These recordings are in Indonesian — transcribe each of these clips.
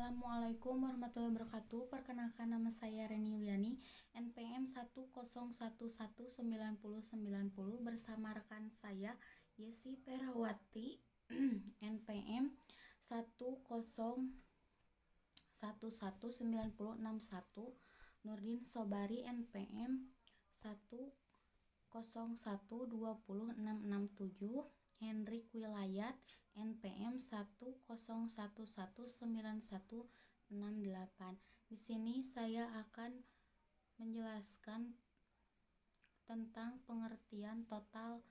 Assalamualaikum warahmatullahi wabarakatuh. Perkenalkan, nama saya Reni Yuliani, NPM 101190090 bersama rekan saya Yesi Perawati NPM 1011961, Nurdin Sobari NPM 101200667, Hendrik Wilayat NPM 101191168. Di sini saya akan menjelaskan tentang pengertian total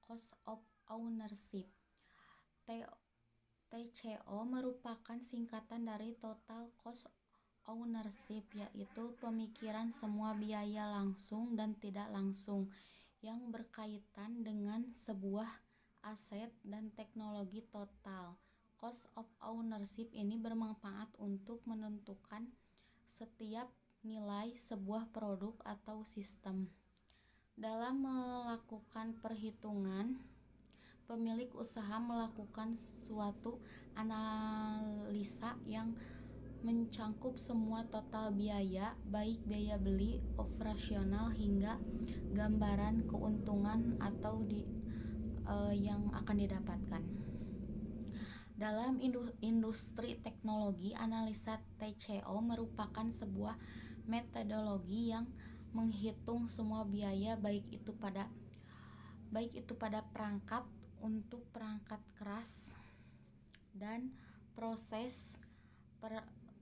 cost of ownership. TCO merupakan singkatan dari total cost ownership, yaitu pemikiran semua biaya langsung dan tidak langsung yang berkaitan dengan sebuah aset dan teknologi total. Cost of ownership ini bermanfaat untuk menentukan setiap nilai sebuah produk atau sistem. Dalam melakukan perhitungan, pemilik usaha melakukan suatu analisa yang mencakup semua total biaya, baik biaya beli, operasional, hingga gambaran keuntungan atau yang akan didapatkan. Dalam industri teknologi, analisa TCO merupakan sebuah metodologi yang menghitung semua biaya baik itu pada perangkat untuk perangkat keras dan proses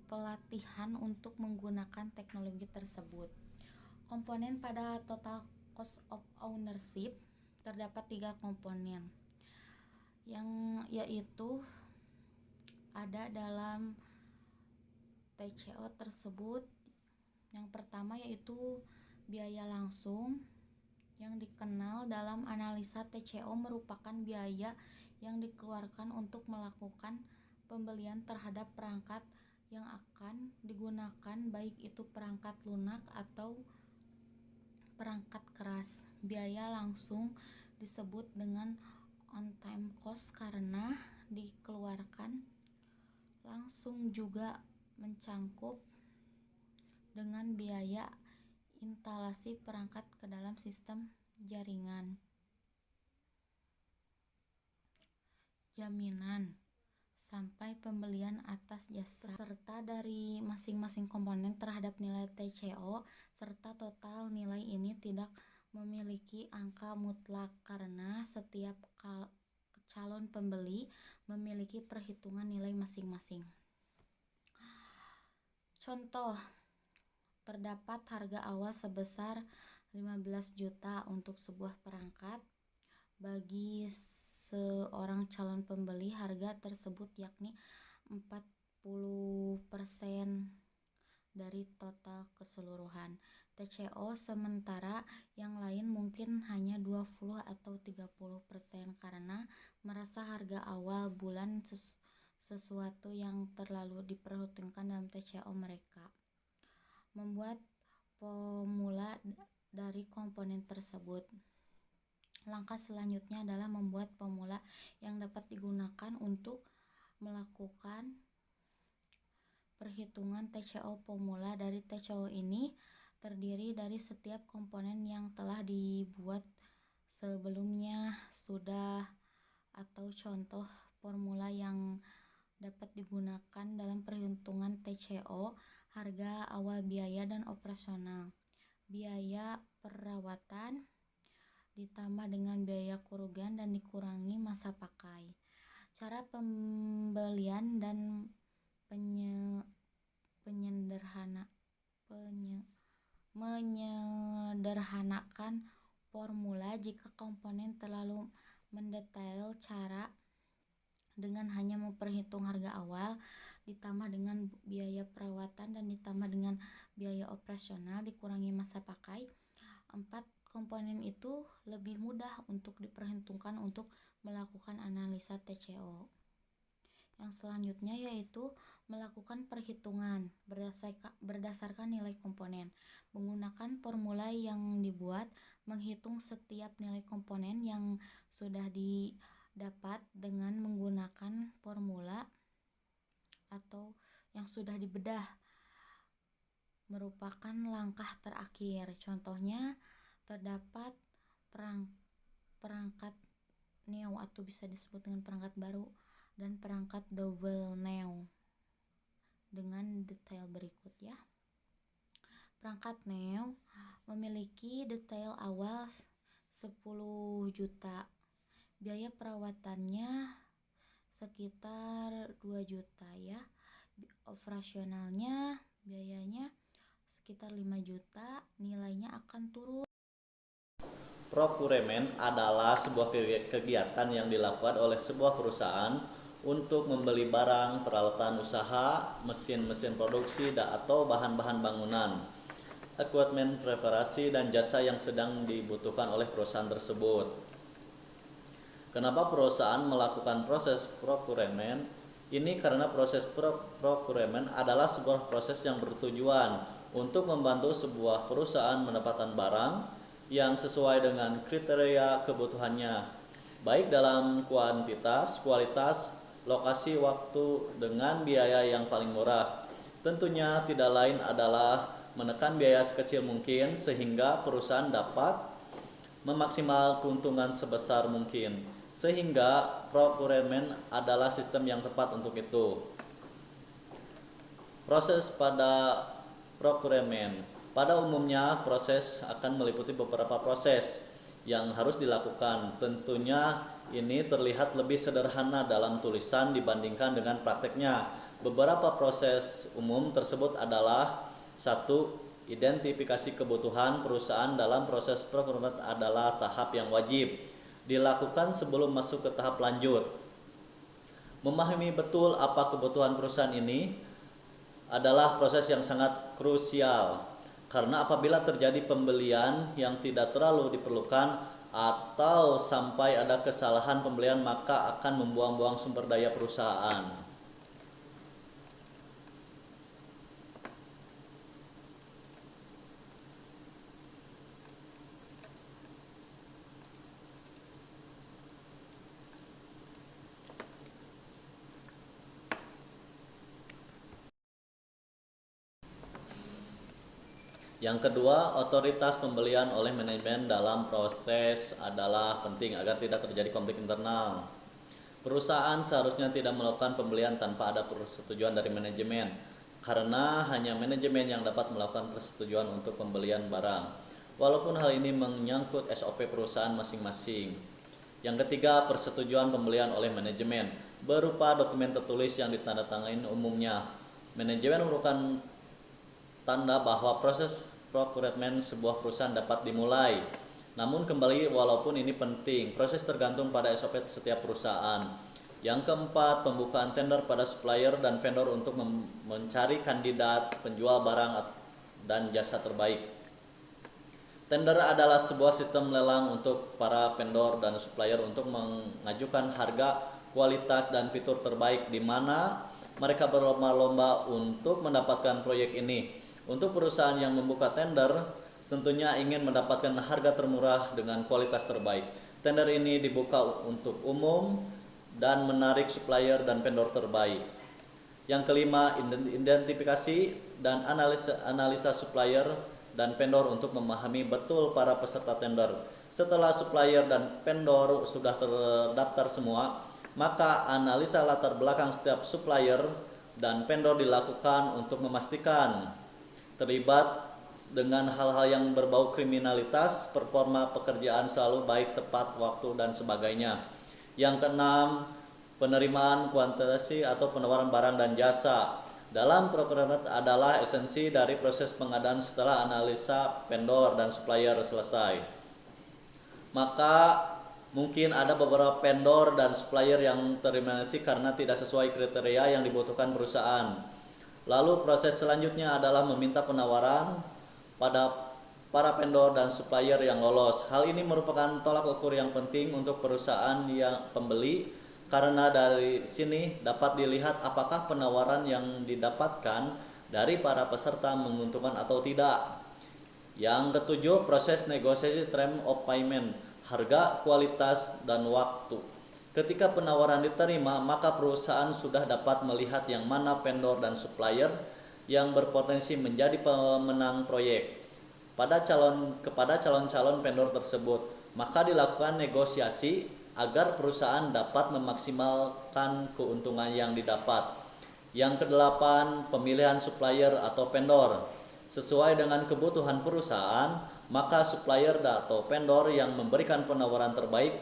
pelatihan untuk menggunakan teknologi tersebut. Komponen pada total cost of ownership terdapat 3 komponen yang yaitu ada dalam TCO tersebut. Yang pertama yaitu biaya langsung, yang dikenal dalam analisa TCO merupakan biaya yang dikeluarkan untuk melakukan pembelian terhadap perangkat yang akan digunakan, baik itu perangkat lunak atau perangkat keras. Biaya langsung disebut dengan on-time cost karena dikeluarkan langsung, juga mencakup dengan biaya instalasi perangkat ke dalam sistem jaringan, jaminan, sampai pembelian atas jasa. Peserta dari masing-masing komponen terhadap nilai TCO serta total nilai ini tidak memiliki angka mutlak karena setiap calon pembeli memiliki perhitungan nilai masing-masing. Contoh, terdapat harga awal sebesar 15 juta untuk sebuah perangkat. Bagi seorang calon pembeli, harga tersebut yakni 40% dari total keseluruhan TCO, sementara yang lain mungkin hanya 20 atau 30% karena merasa harga awal bulan sesuatu yang terlalu diperhitungkan dalam TCO mereka. Membuat formula dari komponen tersebut. Langkah selanjutnya adalah membuat formula yang dapat digunakan untuk melakukan perhitungan TCO. Formula dari TCO ini terdiri dari setiap komponen yang telah dibuat sebelumnya sudah, atau contoh formula yang dapat digunakan dalam perhitungan TCO: harga awal, biaya dan operasional. Biaya perawatan ditambah dengan biaya kerugian dan dikurangi masa pakai. Cara pembelian dan menyederhanakan formula jika komponen terlalu mendetail. Cara dengan hanya memperhitung harga awal ditambah dengan biaya perawatan dan ditambah dengan biaya operasional dikurangi masa pakai. 4 komponen itu lebih mudah untuk diperhitungkan untuk melakukan analisa TCO. Yang selanjutnya yaitu melakukan perhitungan berdasarkan nilai komponen. Menggunakan formula yang dibuat, menghitung setiap nilai komponen yang sudah didapat dengan menggunakan formula atau yang sudah dibedah merupakan langkah terakhir. Contohnya terdapat perangkat neo atau bisa disebut dengan perangkat baru dan perangkat double neo dengan detail berikut ya. Perangkat neo memiliki detail awal 10 juta. Biaya perawatannya sekitar 2 juta ya. Operasionalnya biayanya sekitar 5 juta, nilainya akan turun. Procurement adalah sebuah kegiatan yang dilakukan oleh sebuah perusahaan untuk membeli barang, peralatan usaha, mesin-mesin produksi, atau bahan-bahan bangunan, equipment, preparasi, dan jasa yang sedang dibutuhkan oleh perusahaan tersebut. Kenapa perusahaan melakukan proses procurement? Ini karena proses procurement adalah sebuah proses yang bertujuan untuk membantu sebuah perusahaan mendapatkan barang yang sesuai dengan kriteria kebutuhannya, baik dalam kuantitas, kualitas, lokasi, waktu, dengan biaya yang paling murah. Tentunya tidak lain adalah menekan biaya sekecil mungkin sehingga perusahaan dapat memaksimal keuntungan sebesar mungkin. Sehingga procurement adalah sistem yang tepat untuk itu. Proses pada procurement. Pada umumnya proses akan meliputi beberapa proses yang harus dilakukan. Tentunya ini terlihat lebih sederhana dalam tulisan dibandingkan dengan prakteknya. Beberapa proses umum tersebut adalah: 1. Identifikasi kebutuhan perusahaan dalam proses procurement adalah tahap yang wajib dilakukan sebelum masuk ke tahap lanjut. Memahami betul apa kebutuhan perusahaan ini adalah proses yang sangat krusial, karena apabila terjadi pembelian yang tidak terlalu diperlukan atau sampai ada kesalahan pembelian, maka akan membuang-buang sumber daya perusahaan. Yang kedua, otoritas pembelian oleh manajemen dalam proses adalah penting agar tidak terjadi konflik internal. Perusahaan seharusnya tidak melakukan pembelian tanpa ada persetujuan dari manajemen, karena hanya manajemen yang dapat melakukan persetujuan untuk pembelian barang, walaupun hal ini menyangkut SOP perusahaan masing-masing. Yang ketiga, persetujuan pembelian oleh manajemen berupa dokumen tertulis yang ditandatangani umumnya. Manajemen merupakan tanda bahwa proses procurement sebuah perusahaan dapat dimulai. Namun kembali, walaupun ini penting, proses tergantung pada SOP setiap perusahaan. Yang keempat, pembukaan tender pada supplier dan vendor untuk mencari kandidat penjual barang dan jasa terbaik. Tender adalah sebuah sistem lelang untuk para vendor dan supplier untuk mengajukan harga, kualitas, dan fitur terbaik, di mana mereka berlomba-lomba untuk mendapatkan proyek ini. Untuk perusahaan yang membuka tender, tentunya ingin mendapatkan harga termurah dengan kualitas terbaik. Tender ini dibuka untuk umum dan menarik supplier dan vendor terbaik. Yang kelima, identifikasi dan analisa supplier dan vendor untuk memahami betul para peserta tender. Setelah supplier dan vendor sudah terdaftar semua, maka analisa latar belakang setiap supplier dan vendor dilakukan untuk memastikan terlibat dengan hal-hal yang berbau kriminalitas, performa pekerjaan selalu baik, tepat waktu, dan sebagainya. Yang keenam, penerimaan kuantitasi atau penawaran barang dan jasa dalam procurement adalah esensi dari proses pengadaan setelah analisa vendor dan supplier selesai. Maka mungkin ada beberapa vendor dan supplier yang tereliminasi karena tidak sesuai kriteria yang dibutuhkan perusahaan. Lalu proses selanjutnya adalah meminta penawaran pada para vendor dan supplier yang lolos. Hal ini merupakan tolak ukur yang penting untuk perusahaan yang pembeli, karena dari sini dapat dilihat apakah penawaran yang didapatkan dari para peserta menguntungkan atau tidak. Yang ketujuh, proses negosiasi term of payment, harga, kualitas, dan waktu. Ketika penawaran diterima, maka perusahaan sudah dapat melihat yang mana vendor dan supplier yang berpotensi menjadi pemenang proyek kepada calon-calon vendor tersebut. Maka dilakukan negosiasi agar perusahaan dapat memaksimalkan keuntungan yang didapat. Yang kedelapan, pemilihan supplier atau vendor. Sesuai dengan kebutuhan perusahaan, maka supplier atau vendor yang memberikan penawaran terbaik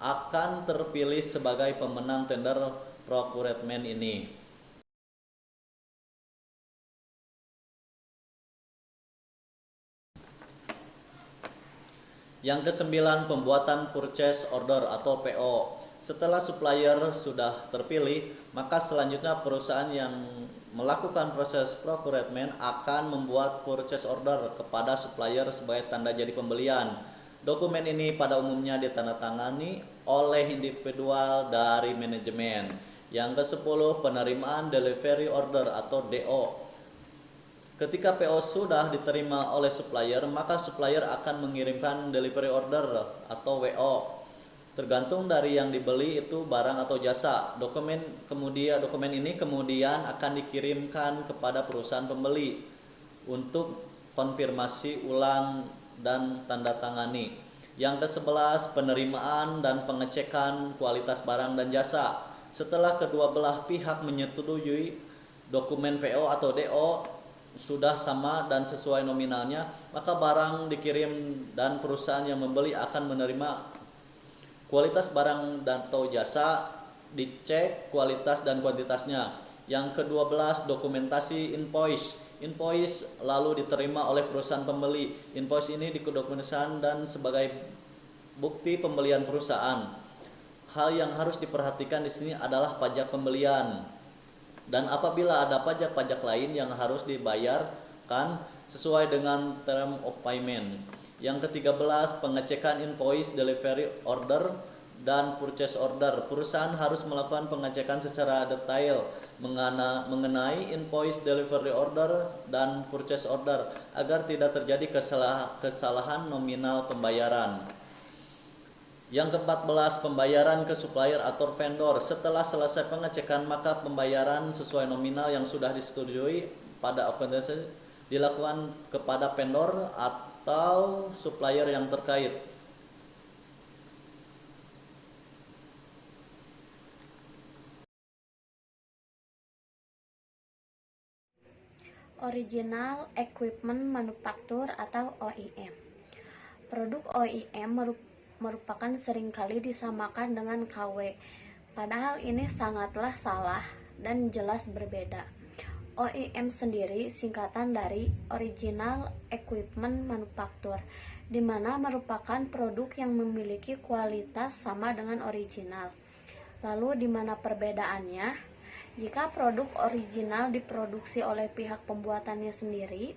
akan terpilih sebagai pemenang tender procurement ini. Yang kesembilan, pembuatan purchase order atau PO. Setelah supplier sudah terpilih, maka selanjutnya perusahaan yang melakukan proses procurement akan membuat purchase order kepada supplier sebagai tanda jadi pembelian. Dokumen ini pada umumnya ditandatangani oleh individual dari manajemen. Yang ke-10, penerimaan delivery order atau DO. Ketika PO sudah diterima oleh supplier, maka supplier akan mengirimkan delivery order atau WO. Tergantung dari yang dibeli itu barang atau jasa. Dokumen ini kemudian akan dikirimkan kepada perusahaan pembeli untuk konfirmasi ulang dan tanda tangani. Yang ke-11, penerimaan dan pengecekan kualitas barang dan jasa. Setelah kedua belah pihak menyetujui dokumen PO atau DO sudah sama dan sesuai nominalnya, maka barang dikirim dan perusahaan yang membeli akan menerima kualitas barang dan atau jasa, dicek kualitas dan kuantitasnya. Yang ke-12, dokumentasi invoice. Invoice lalu diterima oleh perusahaan pembeli. Invoice ini didokumentasikan dan sebagai bukti pembelian perusahaan. Hal yang harus diperhatikan di sini adalah pajak pembelian. Dan apabila ada pajak-pajak lain yang harus dibayarkan sesuai dengan term of payment. Yang ke-13, pengecekan invoice, delivery order, dan purchase order. Perusahaan harus melakukan pengecekan secara detail mengenai invoice, delivery order, dan purchase order agar tidak terjadi kesalahan nominal pembayaran. Yang ke-14, pembayaran ke supplier atau vendor. Setelah selesai pengecekan, maka pembayaran sesuai nominal yang sudah disetujui pada organisasi dilakukan kepada vendor atau supplier yang terkait. Original Equipment Manufacture atau OEM. Produk OEM merupakan seringkali disamakan dengan KW, padahal ini sangatlah salah dan jelas berbeda. OEM sendiri singkatan dari Original Equipment Manufacture, di mana merupakan produk yang memiliki kualitas sama dengan original. Lalu di mana perbedaannya? Jika produk original diproduksi oleh pihak pembuatannya sendiri,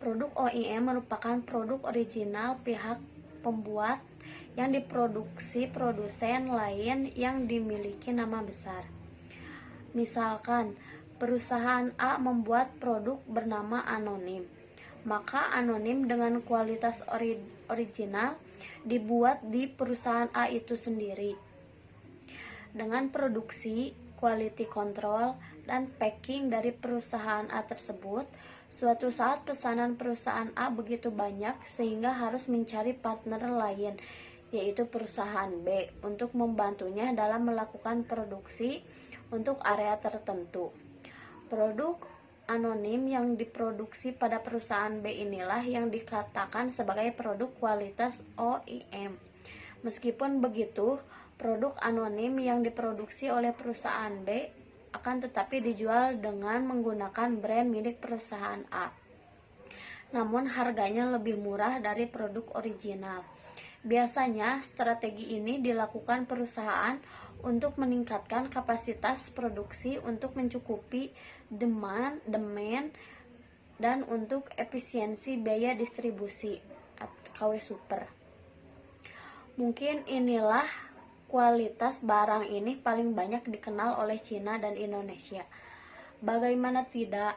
produk OEM merupakan produk original pihak pembuat yang diproduksi produsen lain yang dimiliki nama besar. Misalkan, perusahaan A membuat produk bernama Anonim, maka Anonim dengan kualitas original dibuat di perusahaan A itu sendiri. Dengan produksi, quality control, dan packing dari perusahaan A tersebut, suatu saat pesanan perusahaan A begitu banyak sehingga harus mencari partner lain, yaitu perusahaan B, untuk membantunya dalam melakukan produksi untuk area tertentu. Produk anonim yang diproduksi pada perusahaan B inilah yang dikatakan sebagai produk kualitas OEM. Meskipun begitu, produk anonim yang diproduksi oleh perusahaan B akan tetapi dijual dengan menggunakan brand milik perusahaan A. Namun harganya lebih murah dari produk original. Biasanya strategi ini dilakukan perusahaan untuk meningkatkan kapasitas produksi untuk mencukupi demand dan untuk efisiensi biaya distribusi KW Super. Mungkin inilah kualitas barang ini paling banyak dikenal oleh Cina dan Indonesia. Bagaimana tidak,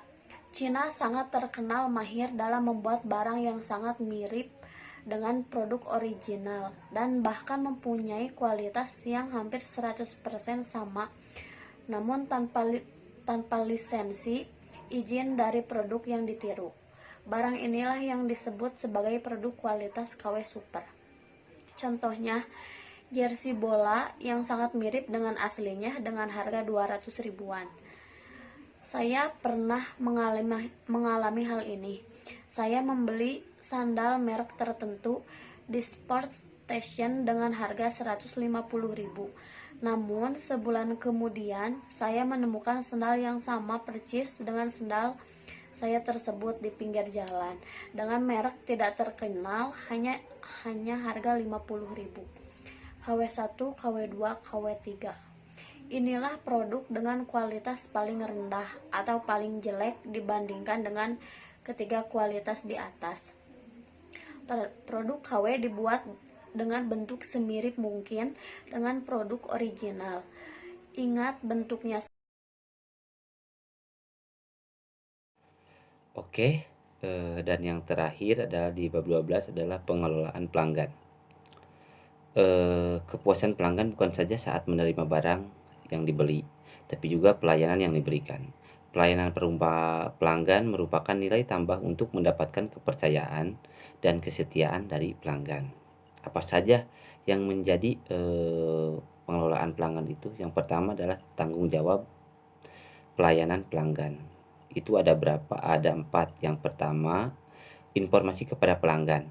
Cina sangat terkenal mahir dalam membuat barang yang sangat mirip dengan produk original dan bahkan mempunyai kualitas yang hampir 100% sama, namun tanpa lisensi izin dari produk yang ditiru. Barang inilah yang disebut sebagai produk kualitas KW Super. Contohnya, jersey bola yang sangat mirip dengan aslinya dengan harga 200 ribuan. Saya pernah mengalami hal ini. Saya membeli sandal merek tertentu di Sport Station dengan harga 150.000. Namun sebulan kemudian saya menemukan sandal yang sama persis dengan sandal saya tersebut di pinggir jalan dengan merek tidak terkenal, hanya harga 50.000. KW1, KW2, KW3. Inilah produk dengan kualitas paling rendah atau paling jelek dibandingkan dengan ketiga kualitas di atas. Produk KW dibuat dengan bentuk semirip mungkin dengan produk original. Ingat bentuknya. Oke, dan yang terakhir adalah di bab 12 adalah pengelolaan pelanggan. Kepuasan pelanggan bukan saja saat menerima barang yang dibeli, tapi juga pelayanan yang diberikan. Pelayanan pelanggan merupakan nilai tambah untuk mendapatkan kepercayaan dan kesetiaan dari pelanggan. Apa saja yang menjadi pengelolaan pelanggan itu? Yang pertama adalah tanggung jawab pelayanan pelanggan. Itu ada berapa? Ada 4. Yang pertama, informasi kepada pelanggan.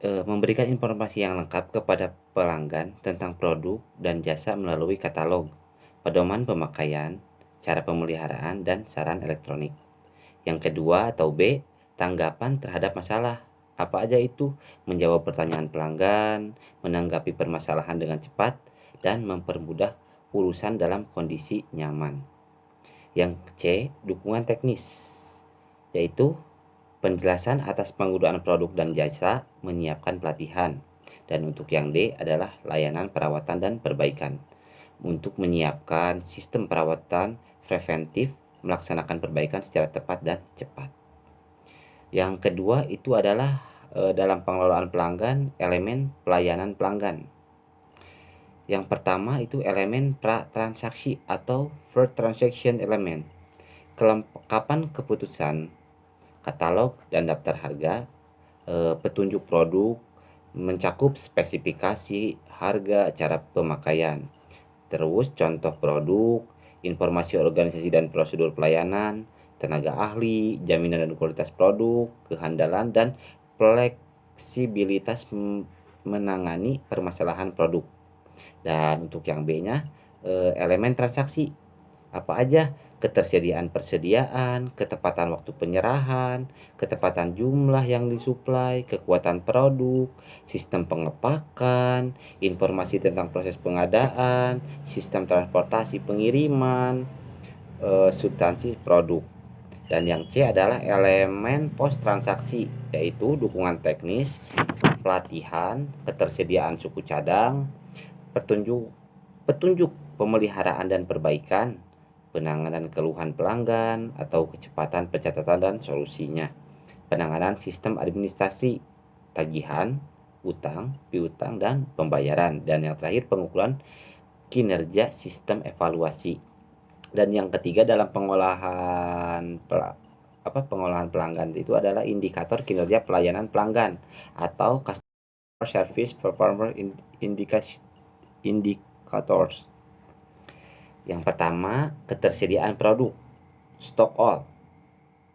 Memberikan informasi yang lengkap kepada pelanggan tentang produk dan jasa melalui katalog, pedoman pemakaian, cara pemeliharaan, dan saran elektronik. Yang kedua atau B, tanggapan terhadap masalah. Apa aja itu? Menjawab pertanyaan pelanggan, menanggapi permasalahan dengan cepat, dan mempermudah urusan dalam kondisi nyaman. Yang C, dukungan teknis, yaitu penjelasan atas penggunaan produk dan jasa, menyiapkan pelatihan. Dan untuk yang D adalah layanan perawatan dan perbaikan. Untuk menyiapkan sistem perawatan preventif, melaksanakan perbaikan secara tepat dan cepat. Yang kedua itu adalah dalam pengelolaan pelanggan, elemen pelayanan pelanggan. Yang pertama itu elemen pra-transaksi atau first transaction element. Kelengkapan keputusan, katalog dan daftar harga, petunjuk produk, mencakup spesifikasi, harga, cara pemakaian. Terus contoh produk, informasi organisasi dan prosedur pelayanan, tenaga ahli, jaminan dan kualitas produk, kehandalan dan fleksibilitas menangani permasalahan produk. Dan untuk yang B-nya, elemen transaksi. Apa aja? Persediaan, ketepatan waktu penyerahan, ketepatan jumlah yang disuplai, kekuatan produk, sistem pengepakan, informasi tentang proses pengadaan, sistem transportasi pengiriman, substansi produk. Dan yang C adalah elemen post transaksi, yaitu dukungan teknis, pelatihan, ketersediaan suku cadang, petunjuk pemeliharaan dan perbaikan, penanganan keluhan pelanggan atau kecepatan pencatatan dan solusinya, penanganan sistem administrasi, tagihan, utang, piutang, dan pembayaran, dan yang terakhir pengukuran kinerja sistem evaluasi. Dan yang ketiga dalam pengolahan pelanggan itu adalah indikator kinerja pelayanan pelanggan atau customer service performance indicators. Yang pertama, ketersediaan produk, stock all,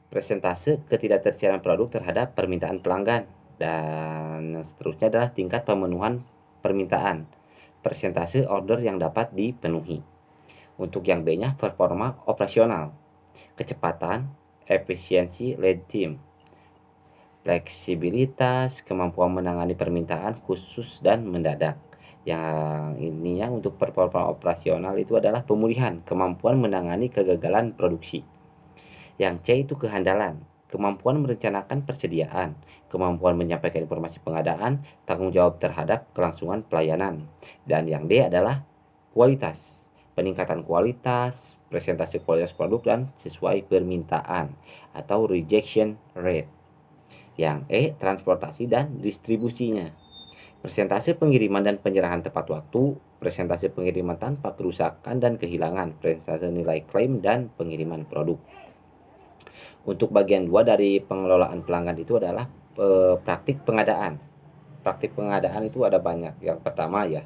persentase ketidaktersediaan produk terhadap permintaan pelanggan, dan yang seterusnya adalah tingkat pemenuhan permintaan, persentase order yang dapat dipenuhi. Untuk yang B-nya, performa operasional, kecepatan, efisiensi lead time, fleksibilitas, kemampuan menangani permintaan khusus dan mendadak. Yang ininya untuk performa operasional itu adalah pemulihan, kemampuan menangani kegagalan produksi. Yang C itu kehandalan, kemampuan merencanakan persediaan, kemampuan menyampaikan informasi pengadaan, tanggung jawab terhadap kelangsungan pelayanan. Dan yang D adalah kualitas, peningkatan kualitas, presentasi kualitas produk dan sesuai permintaan atau rejection rate. Yang E, transportasi dan distribusinya. Presentasi pengiriman dan penyerahan tepat waktu, presentasi pengiriman tanpa kerusakan dan kehilangan, presentasi nilai klaim dan pengiriman produk. Untuk bagian 2 dari pengelolaan pelanggan itu adalah praktik pengadaan. Praktik pengadaan itu ada banyak. Yang pertama ya,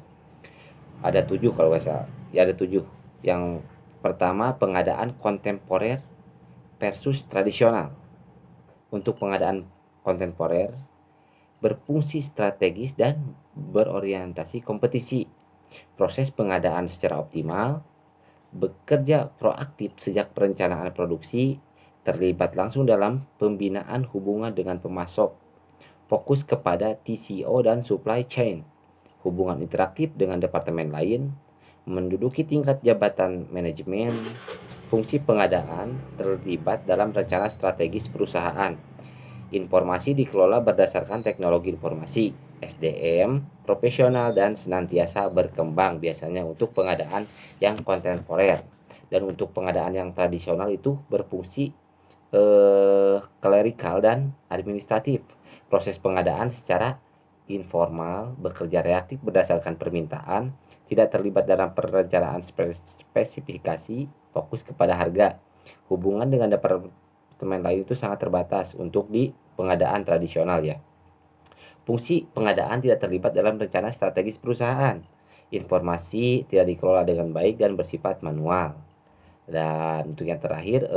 ada 7 kalau nggak salah. Ya ada 7. Yang pertama pengadaan kontemporer versus tradisional. Untuk pengadaan kontemporer berfungsi strategis dan berorientasi kompetisi. Proses pengadaan secara optimal, bekerja proaktif sejak perencanaan produksi, terlibat langsung dalam pembinaan hubungan dengan pemasok, fokus kepada TCO dan supply chain, hubungan interaktif dengan departemen lain, menduduki tingkat jabatan manajemen, fungsi pengadaan, terlibat dalam rencana strategis perusahaan. Informasi dikelola berdasarkan teknologi informasi, SDM, profesional dan senantiasa berkembang biasanya untuk pengadaan yang kontemporer. Dan untuk pengadaan yang tradisional itu berfungsi klerikal dan administratif. Proses pengadaan secara informal, bekerja reaktif berdasarkan permintaan, tidak terlibat dalam perencanaan spesifikasi, fokus kepada harga. Hubungan dengan departemen lain itu sangat terbatas untuk di pengadaan tradisional ya. Fungsi pengadaan tidak terlibat dalam rencana strategis perusahaan. Informasi tidak dikelola dengan baik dan bersifat manual. Dan untuk yang terakhir,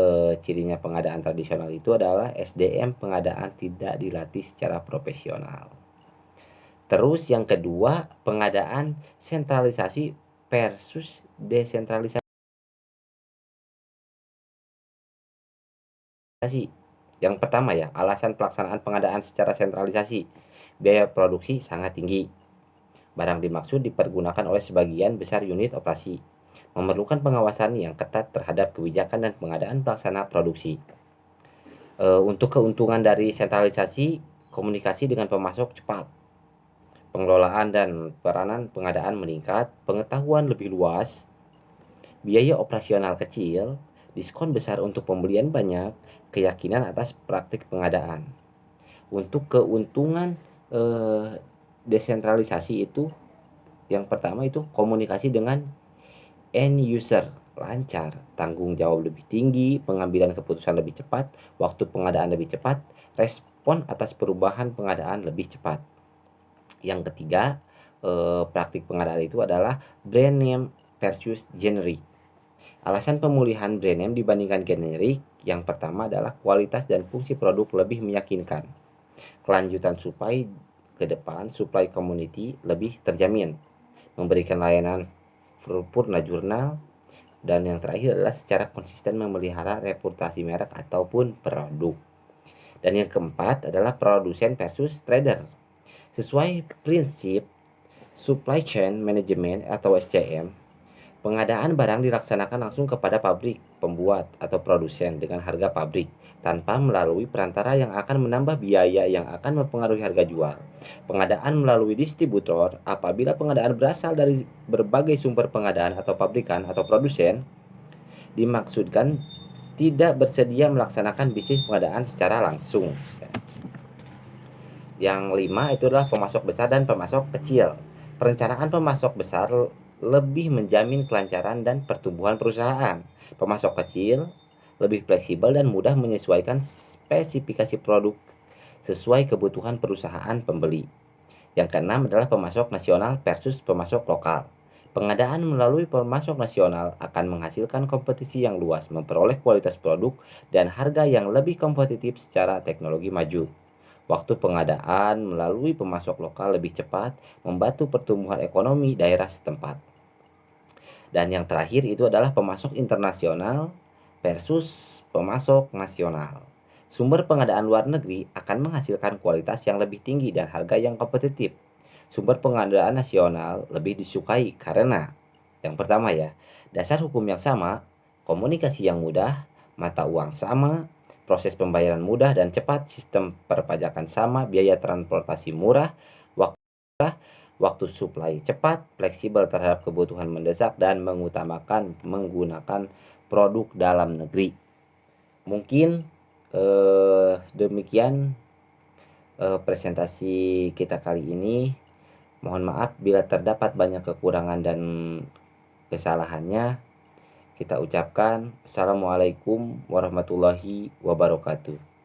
cirinya pengadaan tradisional itu adalah SDM pengadaan tidak dilatih secara profesional. Terus yang kedua, pengadaan sentralisasi versus desentralisasi. Yang pertama ya, alasan pelaksanaan pengadaan secara sentralisasi. Biaya produksi sangat tinggi. Barang dimaksud dipergunakan oleh sebagian besar unit operasi. Memerlukan pengawasan yang ketat terhadap kebijakan dan pengadaan pelaksana produksi. Untuk keuntungan dari sentralisasi, komunikasi dengan pemasok cepat. Pengelolaan dan peranan pengadaan meningkat, pengetahuan lebih luas, biaya operasional kecil, diskon besar untuk pembelian banyak, keyakinan atas praktik pengadaan. Untuk keuntungan desentralisasi itu, yang pertama itu komunikasi dengan end user lancar, tanggung jawab lebih tinggi, pengambilan keputusan lebih cepat, waktu pengadaan lebih cepat, respon atas perubahan pengadaan lebih cepat. Yang ketiga, praktik pengadaan itu adalah brand name versus generic. Alasan pemulihan brand name dibandingkan generik, yang pertama adalah kualitas dan fungsi produk lebih meyakinkan. Kelanjutan supply ke depan, supply community lebih terjamin. Memberikan layanan purna jurnal. Dan yang terakhir adalah secara konsisten memelihara reputasi merek ataupun produk. Dan yang keempat adalah produsen versus trader. Sesuai prinsip supply chain management atau SCM, pengadaan barang dilaksanakan langsung kepada pabrik, pembuat, atau produsen dengan harga pabrik, tanpa melalui perantara yang akan menambah biaya yang akan mempengaruhi harga jual. Pengadaan melalui distributor, apabila pengadaan berasal dari berbagai sumber pengadaan atau pabrikan atau produsen, dimaksudkan tidak bersedia melaksanakan bisnis pengadaan secara langsung. Yang 5 itu adalah pemasok besar dan pemasok kecil. Perencanaan pemasok besar lebih menjamin kelancaran dan pertumbuhan perusahaan. Pemasok kecil lebih fleksibel dan mudah menyesuaikan spesifikasi produk sesuai kebutuhan perusahaan pembeli. Yang keenam adalah pemasok nasional versus pemasok lokal. Pengadaan melalui pemasok nasional akan menghasilkan kompetisi yang luas, memperoleh kualitas produk dan harga yang lebih kompetitif secara teknologi maju. Waktu pengadaan melalui pemasok lokal lebih cepat, membantu pertumbuhan ekonomi daerah setempat. Dan yang terakhir itu adalah pemasok internasional versus pemasok nasional. Sumber pengadaan luar negeri akan menghasilkan kualitas yang lebih tinggi dan harga yang kompetitif. Sumber pengadaan nasional lebih disukai karena yang pertama ya, dasar hukum yang sama, komunikasi yang mudah, mata uang sama, proses pembayaran mudah dan cepat, sistem perpajakan sama, biaya transportasi murah, waktu murah, waktu suplai cepat, fleksibel terhadap kebutuhan mendesak, dan mengutamakan menggunakan produk dalam negeri. Mungkin demikian presentasi kita kali ini. Mohon maaf bila terdapat banyak kekurangan dan kesalahannya. Kita ucapkan Assalamualaikum warahmatullahi wabarakatuh.